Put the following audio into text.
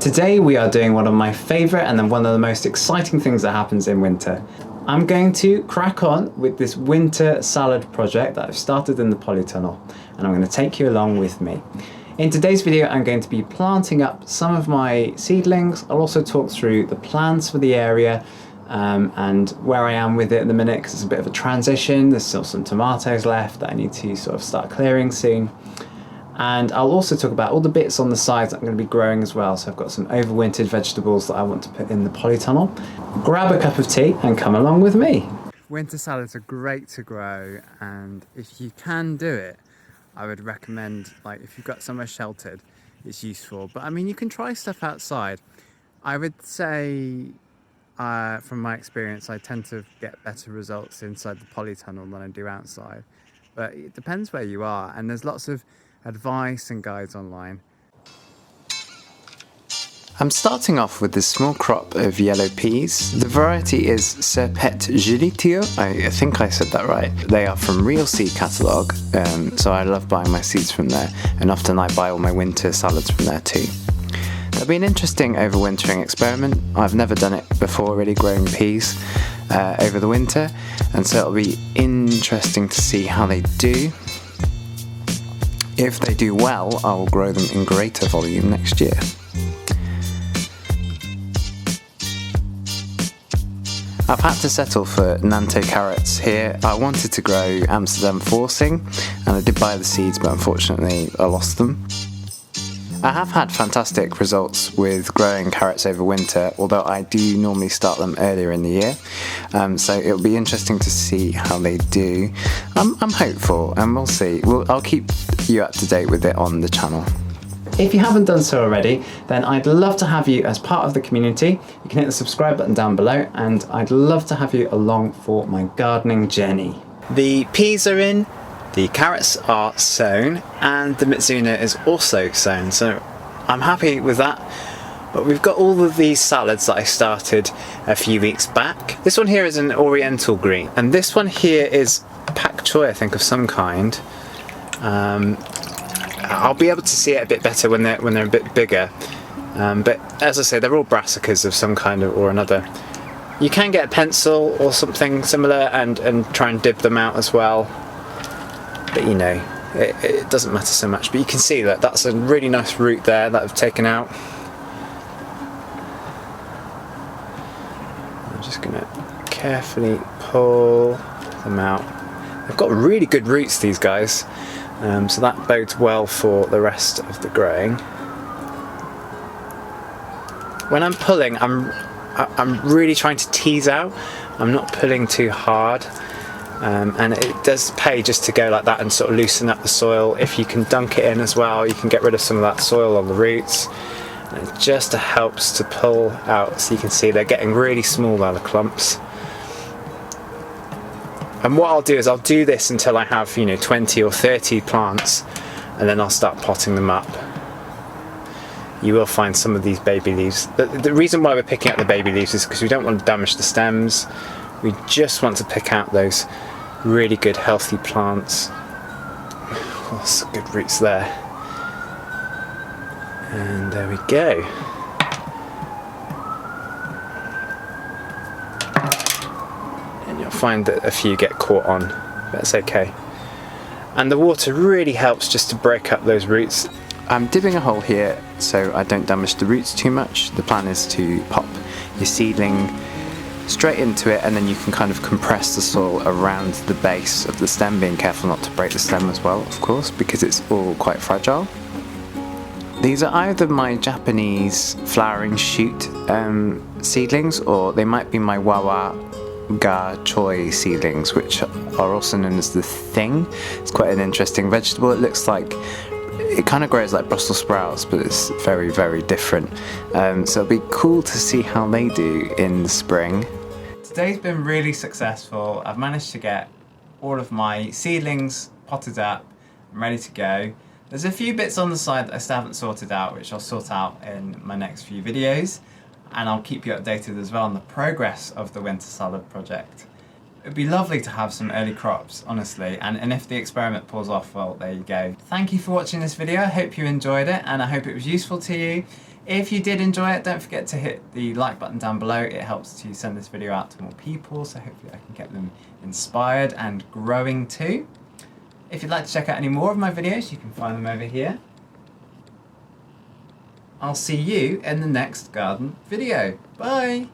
Today we are doing one of my favourite and then one of the most exciting things that happens in winter. I'm going to crack on with this winter salad project that I've started in the polytunnel, and I'm going to take you along with me. In today's video I'm going to be planting up some of my seedlings. I'll also talk through the plans for the area and where I am with it at the minute, because it's a bit of a transition. There's still some tomatoes left that I need to sort of start clearing soon. And I'll also talk about all the bits on the sides that I'm going to be growing as well. So I've got some overwintered vegetables that I want to put in the polytunnel. Grab a cup of tea and come along with me. Winter salads are great to grow, and if you can do it, I would recommend, like, if you've got somewhere sheltered, it's useful. But I mean, you can try stuff outside. I would say, from my experience, I tend to get better results inside the polytunnel than I do outside. But it depends where you are, and there's lots of advice and guides online. I'm starting off with this small crop of yellow peas. The variety is Serpet Giudizio. I think I said that right. They are from Real Seed Catalogue, so I love buying my seeds from there, and often I buy all my winter salads from there too. That'll be an interesting overwintering experiment. I've never done it before, really, growing peas over the winter, and so it'll be interesting to see how they do. If they do well, I will grow them in greater volume next year. I've had to settle for Nanto carrots here. I wanted to grow Amsterdam forcing, and I did buy the seeds, but unfortunately I lost them. I have had fantastic results with growing carrots over winter, although I do normally start them earlier in the year, so it'll be interesting to see how they do. I'm hopeful, and we'll see. I'll keep you up to date with it on the channel. If you haven't done so already, then I'd love to have you as part of the community. You can hit the subscribe button down below, and I'd love to have you along for my gardening journey. The peas are in. The carrots are sown, and the Mizuna is also sown, so I'm happy with that. But we've got all of these salads that I started a few weeks back. This one here is an oriental green, and this one here is pak choy, I think, of some kind. I'll be able to see it a bit better when they're a bit bigger. But as I say, they're all brassicas of some kind or another. You can get a pencil or something similar and try and dib them out as well. But you know, it doesn't matter so much. But you can see that that's a really nice root there that I've taken out. I'm just going to carefully pull them out. They've got really good roots, these guys, so that bodes well for the rest of the growing. When I'm pulling, I'm really trying to tease out. I'm not pulling too hard. And it does pay just to go like that and sort of loosen up the soil. If you can dunk it in as well, you can get rid of some of that soil on the roots. And it just helps to pull out. So you can see they're getting really small now, the clumps. And what I'll do is I'll do this until I have, 20 or 30 plants, and then I'll start potting them up. You will find some of these baby leaves. The reason why we're picking out the baby leaves is because we don't want to damage the stems. We just want to pick out those really good healthy plants. Oh, some good roots there. And there we go. And you'll find that a few get caught on, but that's okay. And the water really helps just to break up those roots. I'm digging a hole here so I don't damage the roots too much. The plan is to pop your seedling straight into it, and then you can kind of compress the soil around the base of the stem, being careful not to break the stem as well, of course, because it's all quite fragile. These are either my Japanese flowering shoot seedlings, or they might be my Wawa ga choi seedlings, which are also known as the thing. It's quite an interesting vegetable. It looks like, it kind of grows like Brussels sprouts, but it's very, very different. So it'll be cool to see how they do in the spring. Today's been really successful. I've managed to get all of my seedlings potted up and ready to go. There's a few bits on the side that I still haven't sorted out, which I'll sort out in my next few videos, and I'll keep you updated as well on the progress of the winter salad project. It'd be lovely to have some early crops, honestly, and if the experiment pulls off, well, there you go. Thank you for watching this video. I hope you enjoyed it, and I hope it was useful to you. If you did enjoy it, don't forget to hit the like button down below. It helps to send this video out to more people, so hopefully I can get them inspired and growing too. If you'd like to check out any more of my videos, you can find them over here. I'll see you in the next garden video. Bye!